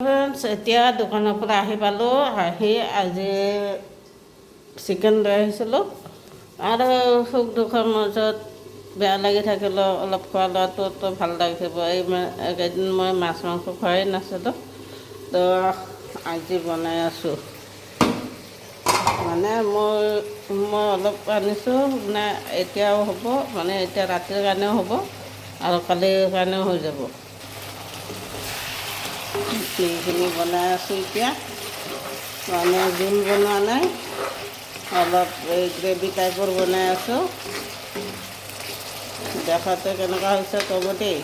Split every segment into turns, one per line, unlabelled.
Friends, এতিয়া দোকানৰ পৰা আহি পালোঁ। আহি আজি চিকেন লৈ আহিছিলোঁ আৰু সুখ দুখৰ মাজত বেয়া লাগি থাকিলেও অলপ খোৱা লোৱাটোতো ভাল লাগিব। এইকেইদিন মই মাছ মাংস খোৱাই নাছিলোঁ, তো আজি বনাই আছোঁ। মানে মই অলপ আনিছোঁ, মানে এতিয়াও হ'ব, মানে এতিয়া ৰাতিৰ কাৰণেও হ'ব আৰু কালিৰ কাৰণেও হৈ যাব। এইখিনি বনাই আছোঁ এতিয়া, মানে জোল বনোৱা নাই, অলপ এই গ্ৰেভি টাইপৰ বনাই আছোঁ। দেখাতে কেনেকুৱা হৈছে ক'ব দেই।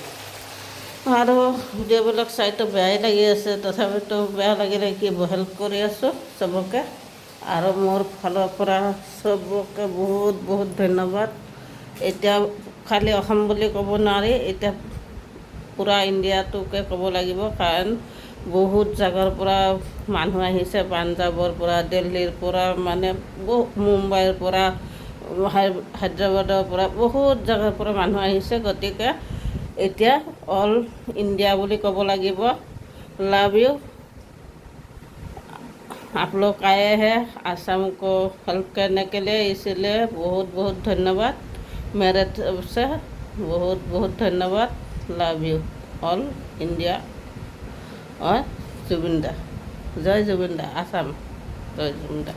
আৰু ভিডিঅ'বিলাক চাইতো বেয়াই লাগি আছে, তথাপিতো বেয়া লাগিলে কি হেল্প কৰি আছোঁ চবকে। আৰু মোৰ ফালৰ পৰা চবকে বহুত বহুত ধন্যবাদ। এতিয়া খালি অসম বুলি ক'ব নোৱাৰি, এতিয়া পূৰা ইণ্ডিয়াটোকে ক'ব লাগিব, কাৰণ বহুত জাগাৰ পৰা মানুহ আহিছে, পাঞ্জাৱৰ পৰা, দিল্লীৰ পৰা, মানে মুম্বাইৰ পৰা, হায়দৰাবাদৰ পৰা, বহুত জাগাৰ পৰা মানুহ আহিছে। গতিকে এতিয়া অল ইণ্ডিয়া বুলি ক'ব লাগিব। Love you. आप लोग आए हैं आसाम को हेल्प करने के लिए, इसलिए बहुत बहुत धन्यवाद मेरे तरफ से, बहुत बहुत धन्यवाद। लव यू ऑल इंडिया और जुबिन दा। जय जुबिन दा, आसाम जय जुबिन दा।